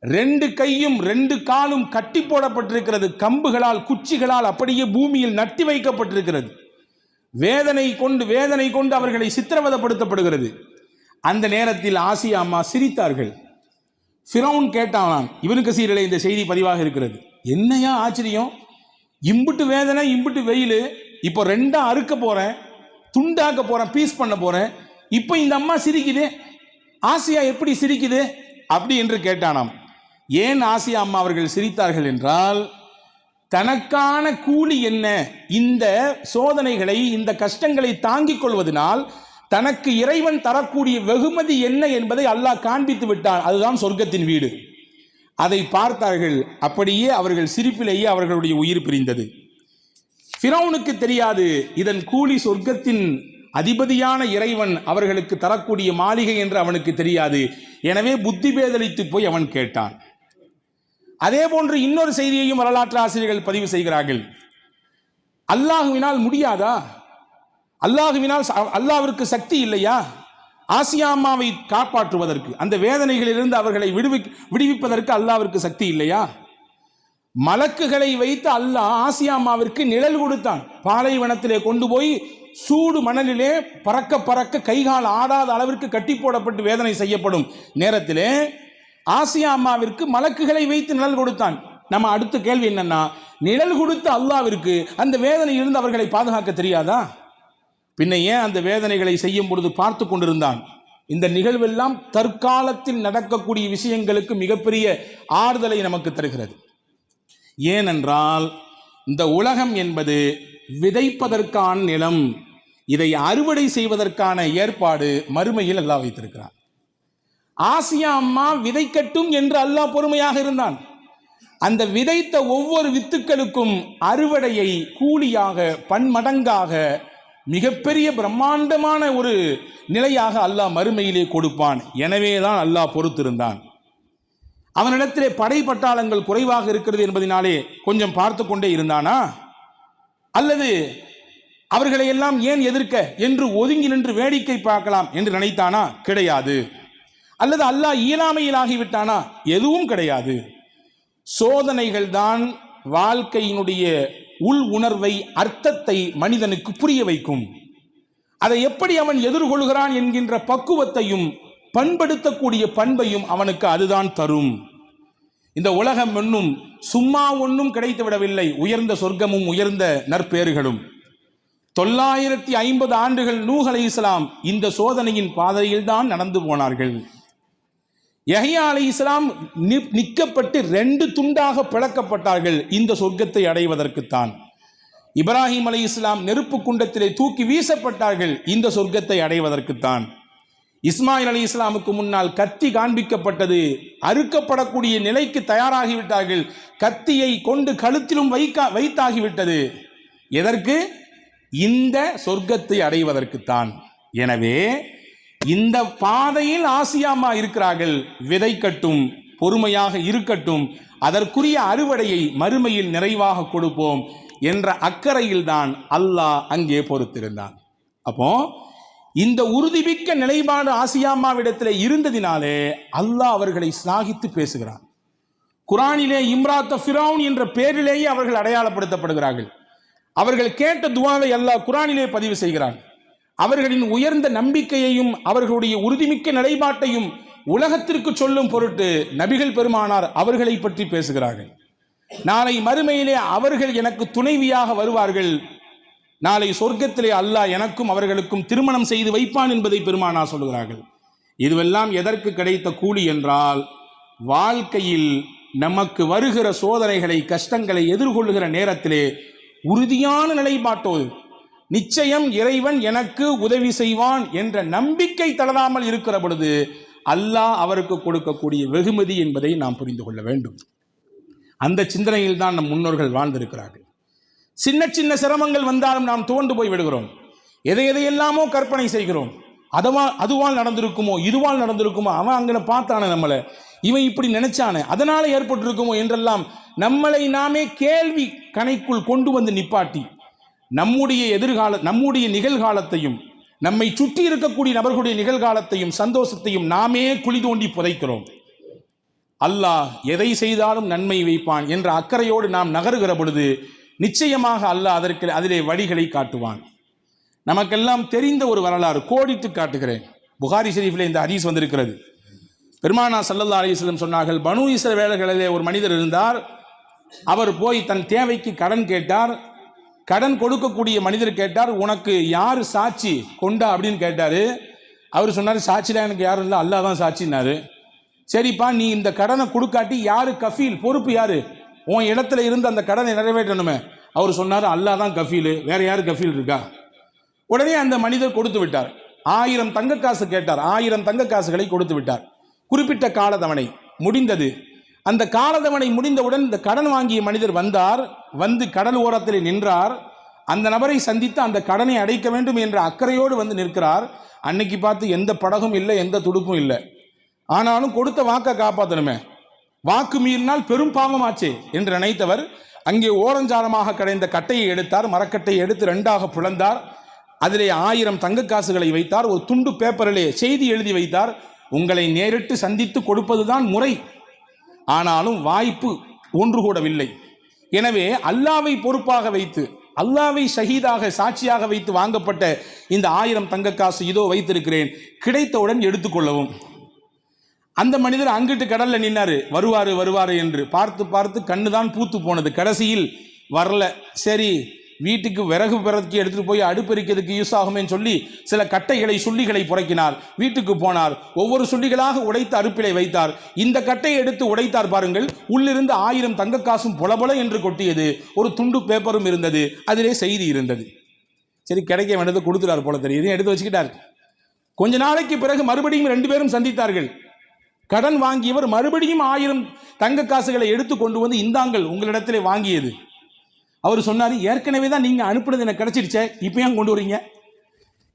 2 கையும் 2 காலும் கட்டி போடப்பட்டிருக்கிறது, கம்புகளால் குச்சிகளால் அப்படியே பூமியில் நட்டி வைக்கப்பட்டிருக்கிறது. வேதனை கொண்டு அவர்களை சித்திரவதைப்படுத்தப்படுகிறது. அந்த நேரத்தில் ஆசியா அம்மா சிரித்தார்கள். ஃபிரௌன் கேட்டானாம், இப்னு கசீரிலே இந்த செய்தி பதிவாக இருக்கிறது. என்னையா ஆச்சரியம், இம்புட்டு வேதனை, இம்புட்டு வெயில், இப்போ 2ஆ அறுக்க போறேன், துண்டாக்க போறேன், பீஸ் பண்ண போறேன், இப்போ இந்த அம்மா சிரிக்குது, ஆசியா எப்படி சிரிக்குது அப்படி என்று கேட்டானாம். ஏன் ஆசியா அம்மா அவர்கள் சிரித்தார்கள் என்றால், தனக்கான கூலி என்ன, இந்த சோதனைகளை, இந்த கஷ்டங்களை தாங்கிக் கொள்வதனால் தனக்கு இறைவன் தரக்கூடிய வெகுமதி என்ன என்பதை அல்லாஹ் காண்பித்து விட்டான். அதுதான் சொர்க்கத்தின் வீடு. அதை பார்த்தார்கள். அப்படியே அவர்கள் சிரிப்பிலேயே அவர்களுடைய உயிர் பிரிந்தது. ஃபிரௌனுக்கு தெரியாது இதன் கூலி சொர்க்கத்தின் அதிபதியான இறைவன் அவர்களுக்கு தரக்கூடிய மாளிகை என்று அவனுக்கு தெரியாது. எனவே புத்தி பேதலித்து போய் அவன் கேட்டான். அதே போன்று இன்னொரு செய்தியையும் வரலாற்று ஆசிரியர்கள் பதிவு செய்கிறார்கள். அல்லாஹுவினால் முடியாதா? அல்லாஹ்விற்கு சக்தி இல்லையா? ஆசியா அம்மாவை காப்பாற்றுவதற்கு, அந்த வேதனைகளிலிருந்து அவர்களை விடுவிப்பதற்கு அல்லாஹ்விற்கு சக்தி இல்லையா? மலக்குகளை வைத்து அல்லாஹ் ஆசியா அம்மாவிற்கு நிழல் கொடுத்தான். பாலைவனத்திலே கொண்டு போய் சூடு மணலிலே பறக்க பறக்க கைகால் ஆடாத அளவிற்கு கட்டி போடப்பட்டு வேதனை செய்யப்படும் நேரத்திலே ஆசியா அம்மாவிற்கு மலக்குகளை வைத்து நிழல் கொடுத்தான். நம்ம அடுத்த கேள்வி என்னன்னா, நிழல் கொடுத்த அல்லாஹ்விற்கு அந்த வேதனையிலிருந்து அவர்களை பாதுகாக்க தெரியாதா? பின்ன ஏன் அந்த வேதனைகளை செய்யும் பொழுது பார்த்து கொண்டிருந்தான்? இந்த நிகழ்வெல்லாம் தற்காலத்தில் நடக்கக்கூடிய விஷயங்களுக்கு மிகப்பெரிய ஆறுதலை நமக்கு தருகிறது. ஏனென்றால் இந்த உலகம் என்பது விதைப்பதற்கான நிலம், இதை அறுவடை செய்வதற்கான ஏற்பாடு மறுமையில் அல்லாஹ் வைத்திருக்கிறார். ஆசியா அம்மா விதைக்கட்டும் என்று அல்லாஹ் பொறுமையாக இருந்தான். அந்த விதைத்த ஒவ்வொரு வித்துக்களுக்கும் அறுவடையை கூலியாக பன்மடங்காக மிகப்பெரிய பிரம்மாண்டமான ஒரு நிலையாக அல்லாஹ் மறுமையிலே கொடுப்பான். எனவேதான் அல்லாஹ் பொறுத்திருந்தான். அவனிடத்திலே படை பட்டாளங்கள் குறைவாக இருக்கிறது என்பதனாலே கொஞ்சம் பார்த்து கொண்டே இருந்தானா, அல்லது அவர்களை எல்லாம் ஏன் எதிர்க்க என்று ஒதுங்கி நின்று வேடிக்கை பார்க்கலாம் என்று நினைத்தானா? கிடையாது. அல்லது அல்லாஹ் இயலாமையில் ஆகிவிட்டானா? எதுவும் கிடையாது. சோதனைகள் தான் வாழ்க்கையினுடைய உள் உணர்வை, அர்த்தத்தை மனிதனுக்கு புரிய வைக்கும். அதை எப்படி அவன் எதிர்கொள்கிறான் என்கின்ற பக்குவத்தையும் பண்படுத்தக்கூடிய பண்பையும் அவனுக்கு அதுதான் தரும். இந்த உலகம் ஒன்றும் சும்மா ஒன்றும் கிடைத்து விடவில்லை. உயர்ந்த சொர்க்கமும் உயர்ந்த நற்பேறுகளும் 950 ஆண்டுகள் நூஹ் அலைஹிஸ்ஸலாம் இந்த சோதனையின் பாதையில் தான் நடந்து போனார்கள். யஹ்யா அலைஹிஸ்ஸலாம் நிற்கப்பட்டு 2 துண்டாக பிளக்கப்பட்டார்கள் இந்த சொர்க்கத்தை அடைவதற்குத்தான். இப்ராஹிம் அலைஹிஸ்ஸலாம் நெருப்பு குண்டத்திலே தூக்கி வீசப்பட்டார்கள் இந்த சொர்க்கத்தை அடைவதற்குத்தான். இஸ்மாயில் அலைஹிஸ்ஸலாமுக்கு முன்னால் கத்தி காண்பிக்கப்பட்டது, அறுக்கப்படக்கூடிய நிலைக்கு தயாராகிவிட்டார்கள். கத்தியை கொண்டு கழுத்திலும் வைத்தாகிவிட்டது. எதற்கு? இந்த சொர்க்கத்தை அடைவதற்குத்தான். எனவே இந்த பாதையில் ஆசியாமா இருக்கிறார்கள். விதைக்கட்டும், பொறுமையாக இருக்கட்டும், அதற்குரிய அறுவடையை மறுமையில் நிறைவாக கொடுப்போம் என்ற அக்கறையில் தான் அல்லாஹ் அங்கே பொறுத்திருந்தான். அப்போ இந்த உறுதிமிக்க நிலைப்பாடு ஆசியாமாவிடத்தில் இருந்ததினாலே அல்லாஹ் அவர்களை சிலாகித்து பேசுகிறான். குரானிலே இம்ராத்த ஃபிரௌன் என்ற பெயரிலேயே அவர்கள் அடையாளப்படுத்தப்படுகிறார்கள். அவர்கள் கேட்ட துவாவை அல்லாஹ் குரானிலே பதிவு செய்கிறான். அவர்களின் உயர்ந்த நம்பிக்கையையும் அவர்களுடைய உறுதிமிக்க நிலைப்பாட்டையும் உலகத்திற்கு சொல்லும் பொருட்டு நபிகள் பெருமானார் அவர்களை பற்றி பேசுகிறார்கள். நாளை மறுமையிலே அவர்கள் எனக்கு துணைவியாக வருவார்கள், நாளை சொர்க்கத்திலே அல்லாஹ் எனக்கும் அவர்களுக்கும் திருமணம் செய்து வைப்பான் என்பதை பெருமானார் சொல்கிறார்கள். இதுவெல்லாம் எதற்கு கிடைத்த கூலி என்றால், வாழ்க்கையில் நமக்கு வருகிற சோதனைகளை, கஷ்டங்களை எதிர்கொள்ளுகிற நேரத்திலே உறுதியான நிலைப்பாட்டோடு நிச்சயம் இறைவன் எனக்கு உதவி செய்வான் என்ற நம்பிக்கை தளராமல் இருக்கிற பொழுது அல்லாஹ் அவருக்கு கொடுக்கக்கூடிய வெகுமதி என்பதை நாம் புரிந்து கொள்ள வேண்டும். அந்த சிந்தனையில் தான் நம் முன்னோர்கள் வாழ்ந்திருக்கிறார்கள். சின்ன சின்ன சிரமங்கள் வந்தாலும் நாம் துவண்டு போய் விடுகிறோம். எதையெல்லாமோ கற்பனை செய்கிறோம். அதுவால் நடந்திருக்குமோ, இதுவால் நடந்திருக்குமோ, அவன் அங்கே பார்த்தானே நம்மளை, இவன் இப்படி நினைச்சானே, அதனால ஏற்பட்டிருக்குமோ என்றெல்லாம் நம்மளை நாமே கேள்வி கணைக்குள் கொண்டு வந்து நிப்பாட்டி நம்முடைய நிகழ்காலத்தையும் நம்மை சுற்றி இருக்கக்கூடிய நபர்களுடைய நிகழ்காலத்தையும் சந்தோஷத்தையும் நாமே குழி தோண்டி புதைக்கிறோம். அல்லாஹ் எதை செய்தாலும் நன்மை வைப்பான் என்ற அக்கறையோடு நாம் நகருகிற பொழுது நிச்சயமாக அல்லாஹ் அதிலே வழிகளை காட்டுவான். நமக்கெல்லாம் தெரிந்த ஒரு வரலாறு கோடிட்டு காட்டுகிறேன். புகாரி ஷெரீஃபில் இந்த ஹதீஸ் வந்திருக்கிறது. பெருமானார் ஸல்லல்லாஹு அலைஹி வஸல்லம் சொன்னார்கள், பனு இஸ்ரவேலர்களிலே ஒரு மனிதர் இருந்தார். அவர் போய் தன் தேவைக்கு கடன் கேட்டார். கடன் கொடுக்கக்கூடிய மனிதர் கேட்டார், உனக்கு யார் சாட்சி கொண்டா அப்படின்னு கேட்டார். அவர் சொன்னார், சாட்சிலாம் எனக்கு யாரும் இல்லை, அல்லாஹ் தான் சாட்சினாரு. சரிப்பா, நீ இந்த கடனை கொடுக்காட்டி யாரு கஃபீல், பொறுப்பு யாரு, உன் இடத்துல இருந்து அந்த கடனை நிறைவேற்றணுமே. அவர் சொன்னார், அல்லாஹ் தான் கஃபீல், வேற யாரு கஃபீல் இருக்கா? உடனே அந்த மனிதர் கொடுத்து விட்டார். 1000 தங்க காசு கேட்டார். 1000 தங்க காசுகளை கொடுத்து விட்டார். குறிப்பிட்ட காலதவணை முடிந்தது. அந்த காலதவணை முடிந்தவுடன் இந்த கடன் வாங்கிய மனிதர் வந்தார். வந்து கடல் ஓரத்தில் நின்றார். அந்த நபரை சந்தித்து அந்த கடனை அடைக்க வேண்டும் என்ற அக்கறையோடு வந்து நிற்கிறார். அன்னைக்கு பார்த்து எந்த படகும் இல்லை, எந்த துடுப்பும் இல்லை. ஆனாலும் கொடுத்த வாக்கை காப்பாற்றணுமே, வாக்கு மீறினால் பெரும் பாவமாச்சே என்று நினைத்தவர் அங்கே ஓரஞ்சாரமாக கடைந்த கட்டையை எடுத்தார். மரக்கட்டையை எடுத்து 2ஆக பிளந்தார். அதிலே 1000 தங்க காசுகளை வைத்தார். ஒரு துண்டு பேப்பரிலே செய்தி எழுதி வைத்தார், உங்களை நேரிட்டு சந்தித்து கொடுப்பதுதான் முறை, ஆனாலும் வாய்ப்பு ஒன்று கூடவில்லை. எனவே அல்லாவை பொறுப்பாக வைத்து, அல்லாவை ஷஹீதாக சாட்சியாக வைத்து வாங்கப்பட்ட இந்த 1000 தங்க காசு இதோ வைத்திருக்கிறேன், கிடைத்தவுடன் எடுத்துக்கொள்ளவும். அந்த மனிதர் அங்கிட்டு கடல்ல நின்னாரு, வருவாரு வருவாரு என்று பார்த்து பார்த்து கண்ணுதான் பூத்து போனது. கடைசியில் வரல. சரி, வீட்டுக்கு விறகு பிறக்கி எடுத்துகிட்டு போய் அடுப்பெரிக்கிறதுக்கு யூஸ் ஆகுமேன்னு சொல்லி சில கட்டைகளை சுள்ளிகளை புறக்கினார். வீட்டுக்கு போனார், ஒவ்வொரு சுள்ளிகளாக உடைத்து அடுப்பிலை வைத்தார். இந்த கட்டையை எடுத்து உடைத்தார் பாருங்கள், உள்ளிருந்து 1000 தங்க காசும் பொலபொல என்று கொட்டியது. ஒரு துண்டு பேப்பரும் இருந்தது, அதிலே செய்தி இருந்தது. சரி, கிடைக்க வேண்டியது கொடுத்துட்டார் போல தெரியுது, எடுத்து வச்சுக்கிட்டார். கொஞ்ச நாளைக்கு பிறகு மறுபடியும் 2 பேரும் சந்தித்தார்கள். கடன் வாங்கியவர் மறுபடியும் 1000 தங்க காசுகளை எடுத்து கொண்டு வந்து, இந்தாங்கள் உங்களிடத்திலே வாங்கியது. அவர் சொன்னார், ஏற்கனவே தான் நீங்க அனுப்புனது எனக்கு கிடைச்சிடுச்சே, இப்போ ஏன் கொண்டு வரீங்க?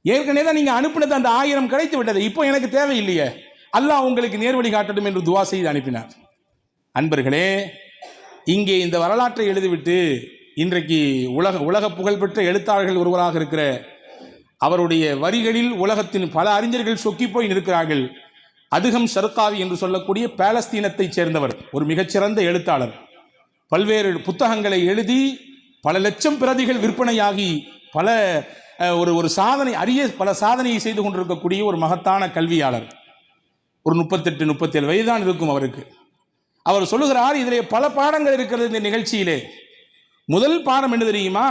ஏற்கனவே தான் நீங்க அனுப்புனது அந்த 1000 கிடைத்து விட்டது, இப்போ எனக்கு தேவையில்லையே, அல்லாஹ் உங்களுக்கு நேர்வழி காட்டட்டும் என்று துவா செய்து அனுப்பினார். அன்பர்களே, இங்கே இந்த வரலாற்றை எழுதிவிட்டு இன்றைக்கு உலக புகழ்பெற்ற எழுத்தாளர்கள் ஒருவராக இருக்கிற அவருடைய வரிகளில் உலகத்தின் பல அறிஞர்கள் சொக்கி போய் நிற்கிறார்கள். அதுகம் ஷர்காவி என்று சொல்லக்கூடிய பாலஸ்தீனத்தைச் சேர்ந்தவர், ஒரு மிகச்சிறந்த எழுத்தாளர். பல்வேறு புத்தகங்களை எழுதி பல லட்சம் பிரதிகள் விற்பனையாகி ஒரு சாதனை, பல சாதனையை செய்து கொண்டிருக்கக்கூடிய ஒரு மகத்தான கல்வியாளர். ஒரு 38-37 வயதுதான் இருக்கும் அவருக்கு. அவர் சொல்லுகிறார், இதிலே பல பாடங்கள் இருக்கிறது இந்த நிகழ்ச்சியிலே. முதல் பாடம் என்ன தெரியுமா?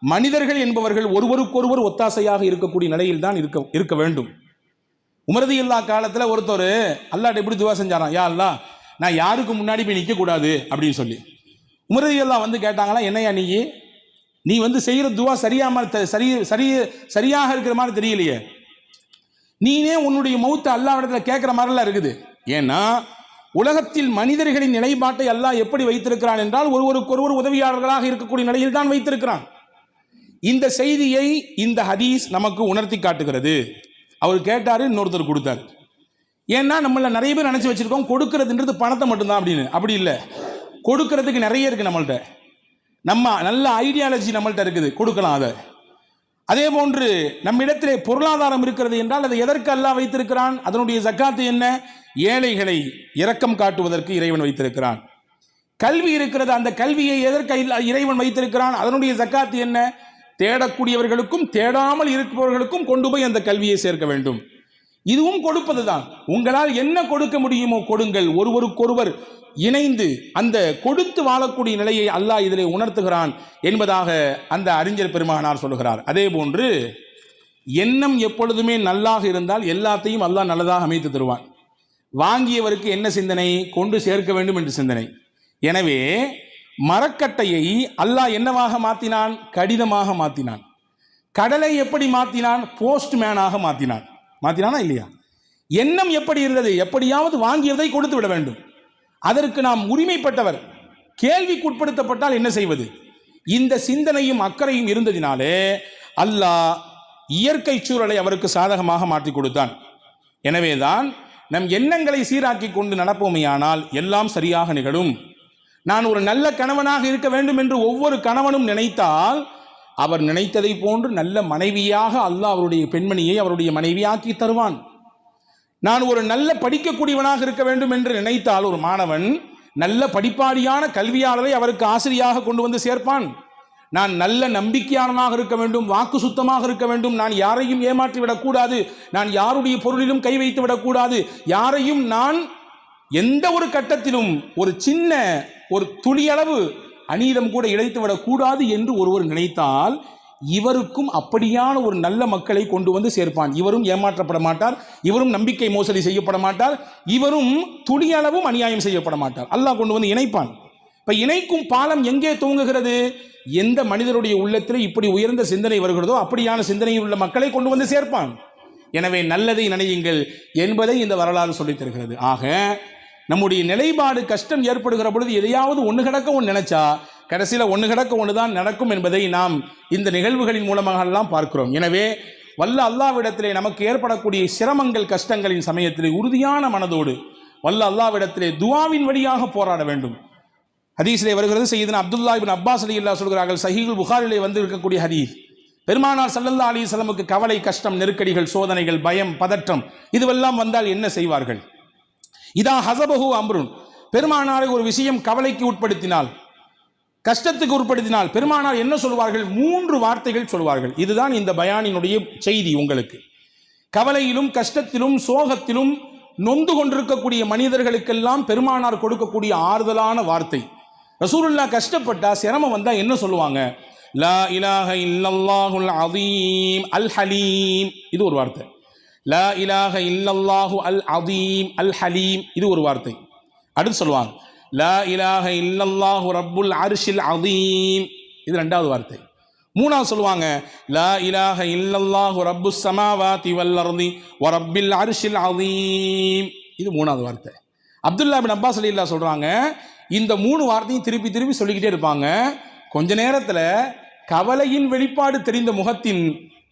மனிதர்கள் என்பவர்கள் ஒருவருக்கொருவர் ஒத்தாசையாக இருக்கக்கூடிய நிலையில் தான் இருக்க வேண்டும். உமர் ரலியல்லாஹு காலத்தில் ஒருத்தர் அல்லாஹ்ட்ட எப்படி துவா செஞ்சாராம், யா அல்லாஹ், நான் யாருக்கு முன்னாடி போய் நிற்கக்கூடாது அப்படின்னு சொல்லி. உமர் ரலியல்லாஹு வந்து கேட்டாங்களா, என்னையா நீ வந்து செய்கிற துவா சரியாக இருக்கிற மாதிரி தெரியலையே, நீனே உன்னுடைய மௌத்தை அல்லாஹ்விடத்தில் கேட்குற மாதிரிலாம் இருக்குது. ஏன்னா உலகத்தில் மனிதர்களின் நிலைப்பாட்டை அல்லாஹ் எப்படி வைத்திருக்கிறான் என்றால், ஒருவருக்கொருவர் உதவியாளர்களாக இருக்கக்கூடிய நிலையில் தான் வைத்திருக்கிறான். இந்த செய்தியை இந்த ஹதீஸ் நமக்கு உணர்த்தி காட்டுகிறது. அவர் கேட்டாரு, இன்னொருத்தர் கொடுத்தாரு. ஏன்னா நம்மள நிறைய பேர் நினைச்சு வச்சிருக்கோம் கொடுக்கறதுன்றது பணத்தை மட்டும்தான் அப்படின்னு. அப்படி இல்லை, கொடுக்கறதுக்கு நிறைய இருக்கு நம்மள்ட்ட. நம்ம நல்ல ஐடியாலஜி நம்மள்ட்ட இருக்குது, கொடுக்கலாம் அதை. அதே போன்று நம்ம இடத்திலே பொருளாதாரம் இருக்கிறது என்றால் அதை எதற்கு அல்லாஹ் வைத்திருக்கிறான்? அதனுடைய ஜக்காத்து என்ன? ஏழைகளை இரக்கம் காட்டுவதற்கு இறைவன் வைத்திருக்கிறான். கல்வி இருக்கிறது, அந்த கல்வியை எதற்கு இறைவன் வைத்திருக்கிறான்? அதனுடைய ஜக்காத்து என்ன? தேடக்கூடியவர்களுக்கும் தேடாமல் இருப்பவர்களுக்கும் கொண்டு போய் அந்த கல்வியை சேர்க்க வேண்டும். இதுவும் கொடுப்பதுதான். உங்களால் என்ன கொடுக்க முடியுமோ கொடுங்கள். ஒருவருக்கொருவர் இணைந்து அந்த கொடுத்து வாழக்கூடிய நிலையை அல்லாஹ் இதிலே உணர்த்துகிறான் என்பதாக அந்த அறிஞர் பெருமகனார் சொல்லுகிறார். அதே போன்று எண்ணம் எப்பொழுதுமே நல்லாக இருந்தால் எல்லாத்தையும் அல்லாஹ் நல்லதாக அமைத்து தருவான். வாங்கியவருக்கு என்ன சிந்தனை? கொண்டு சேர்க்க வேண்டும் என்று சிந்தனை. எனவே மரக்கட்டையை அல்லாஹ் என்னவாக மாற்றினான்? கடிதமாக மாற்றினான். கடலை எப்படி மாற்றினான்? போஸ்ட்மேனாக மாற்றினான். மாற்றினானா இல்லையா? எண்ணம் எப்படி இருந்தது? எப்படியாவது வாங்கியதை கொடுத்து விட வேண்டும். அதற்கு நாம் உரிமைப்பட்டவர். கேள்விக்குட்படுத்தப்பட்டால் என்ன செய்வது? இந்த சிந்தனையும் அக்கறையும் இருந்ததினாலே அல்லாஹ் இயற்கை சூழலை அவருக்கு சாதகமாக மாற்றி கொடுத்தான். எனவேதான் நம் எண்ணங்களை சீராக்கி கொண்டு நடப்போமையானால் எல்லாம் சரியாக நிகழும். நான் ஒரு நல்ல கணவனாக இருக்க வேண்டும் என்று ஒவ்வொரு கணவனும் நினைத்தால் அவர் நினைத்ததை போன்று நல்ல மனைவியாக அல்லாஹ் அவருடைய பெண்மணியை அவருடைய மனைவியாக்கி தருவான். நான் ஒரு நல்ல படிக்கக்கூடியவனாக இருக்க வேண்டும் என்று நினைத்தால் ஒரு மாணவன் நல்ல படிப்பாளியான கல்வியாளரை அவருக்கு ஆசிரியாக கொண்டு வந்து சேர்ப்பான். நான் நல்ல நம்பிக்கையாளனாக இருக்க வேண்டும், வாக்கு சுத்தமாக இருக்க வேண்டும், நான் யாரையும் ஏமாற்றி விடக்கூடாது, நான் யாருடைய பொருளிலும் கை வைத்து விடக்கூடாது, யாரையும் நான் எந்த ஒரு கட்டத்திலும் ஒரு சின்ன ஒரு துளியளவு அநீதம் கூட இழைத்து விடக்கூடாது என்று ஒருவர் நினைத்தால் இவருக்கும் அப்படியான ஒரு நல்ல மக்களை கொண்டு வந்து சேர்ப்பான். இவரும் ஏமாற்றப்பட மாட்டார், இவரும் நம்பிக்கை மோசடி செய்யப்பட மாட்டார், இவரும் துளியளவும் அநியாயம் செய்யப்பட மாட்டார். அல்லாஹ் கொண்டு வந்து இணைப்பான். இப்ப இணைக்கும் பாலம் எங்கே துவங்குகிறது? எந்த மனிதருடைய உள்ளத்தில் இப்படி உயர்ந்த சிந்தனை வருகிறதோ அப்படியான சிந்தனையில் உள்ள மக்களை கொண்டு வந்து சேர்ப்பான். எனவே நல்லதை நினையுங்கள் என்பதை இந்த வரலாறு சொல்லித் தருகிறது. ஆக நம்முடைய நிலைப்பாடு கஷ்டம் ஏற்படுகிற பொழுது எதையாவது ஒன்று கிடக்க ஒன்று நினைச்சா கடைசியில் ஒன்று கிடக்க ஒன்று தான் நடக்கும் என்பதை நாம் இந்த நிகழ்வுகளின் மூலமாக எல்லாம் பார்க்கிறோம். எனவே வல்ல அல்லாஹ்விடத்திலே நமக்கு ஏற்படக்கூடிய சிரமங்கள் கஷ்டங்களின் சமயத்திலே உறுதியான மனதோடு வல்ல அல்லாஹ்விடத்திலே துஆவின் வழியாக போராட வேண்டும். ஹதீஸிலே வருகிறது, சையதுனா அப்துல்லா இப்னு அப்பாஸ் ரலியல்லாஹு சொல்கிறார்கள், சஹீஹுல் புகாரிலே வந்து இருக்கக்கூடிய ஹதீஸ், பெருமானார் ஸல்லல்லாஹு அலைஹி வஸல்லமுக்கு கவலை, கஷ்டம், நெருக்கடிகள், சோதனைகள், பயம், பதற்றம் இதுவெல்லாம் வந்தால் என்ன செய்வார்கள்? இதா ஹஸபஹு அம்ருன், பெருமானாரை ஒரு விஷயம் கவலைக்கு உட்படுத்தினால், கஷ்டத்துக்கு உட்படுத்தினால் பெருமானார் என்ன சொல்வார்கள்? 3 வார்த்தைகள் சொல்வார்கள். இதுதான் இந்த பயானினுடைய செய்தி. உங்களுக்கு கவலையிலும் கஷ்டத்திலும் சோகத்திலும் நொந்து கொண்டிருக்கக்கூடிய மனிதர்களுக்கெல்லாம் பெருமானார் கொடுக்கக்கூடிய ஆறுதலான வார்த்தை. ரசூலுல்லாஹ் கஷ்டப்பட்டா சிரமம் வந்தா என்ன சொல்லுவாங்க? லா இலாஹ இல்லல்லாஹுல் அதீம் அல் ஹலீம், இது ஒரு வார்த்தை. லா இலாஹ இல்லல்லாஹு அல் அதீம் அல் ஹலீம், இது ஒரு வார்த்தை. அடுத்து சொல்லுவாங்க லா இலாஹ இல்லல்லாஹு ரப்புல் அர்ஷில் அதீம், இது ரெண்டாவது வார்த்தை. மூணாவது சொல்லுவாங்க லா இலாஹ இல்லல்லாஹு ரப்புஸ் ஸமாவாதி வல் அர்தி வ ரப்பில் அர்ஷில் அதீம், இது மூணாவது வார்த்தை. அப்துல்லா பின் அப்பாஸ் ரலியல்லாஹு சொல்றாங்க, இந்த மூணு வார்த்தையும் திருப்பி திருப்பி சொல்லிக்கிட்டே இருப்பாங்க. கொஞ்ச நேரத்தில் கவலையின் வெளிப்பாடு தெரிந்த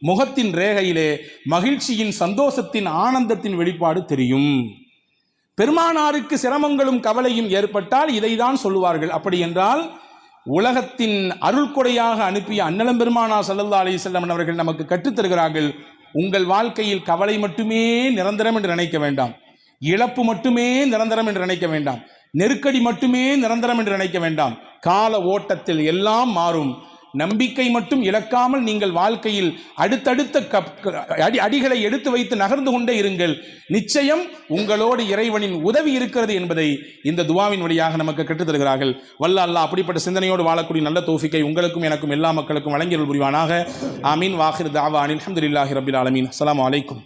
முகத்தின் ரேகையிலே மகிழ்ச்சியின், சந்தோஷத்தின், ஆனந்தத்தின் வெளிப்பாடு தெரியும். பெருமானாருக்கு சிரமங்களும் கவலையும் ஏற்பட்டால் இதைதான் சொல்லுவார்கள். அப்படி என்றால் உலகத்தின் அருள் கொடையாக அனுப்பிய அன்னலம் பெருமானா ஸல்லல்லாஹு அலைஹி வஸல்லம் அவர்கள் நமக்கு கற்றுத்தருகிறார்கள், உங்கள் வாழ்க்கையில் கவலை மட்டுமே நிரந்தரம் என்று நினைக்க வேண்டாம், இழப்பு மட்டுமே நிரந்தரம் என்று நினைக்க வேண்டாம், நெருக்கடி மட்டுமே நிரந்தரம் என்று நினைக்க வேண்டாம். கால ஓட்டத்தில் எல்லாம் மாறும். நம்பிக்கை மட்டும் இழக்காமல் நீங்கள் வாழ்க்கையில் அடுத்தடுத்த அடிகளை எடுத்து வைத்து நகர்ந்து கொண்டே இருங்கள். நிச்சயம் உங்களோடு இறைவனின் உதவி இருக்கிறது என்பதை இந்த துவாவின் வழியாக நமக்கு கற்றுத்தருகிறார்கள். வல்ல அல்லாஹ் அப்படிப்பட்ட சிந்தனையோடு வாழக்கூடிய நல்ல தௌஃபீக்கை உங்களுக்கும் எனக்கும் எல்லா மக்களுக்கும் வழங்கியருள் புரிவானாக. ஆமீன். வாஹிர் தாவா அனில் ஹம்துலில்லாஹி ரப்பில் ஆலமீன். அஸ்ஸலாமு அலைக்கும்.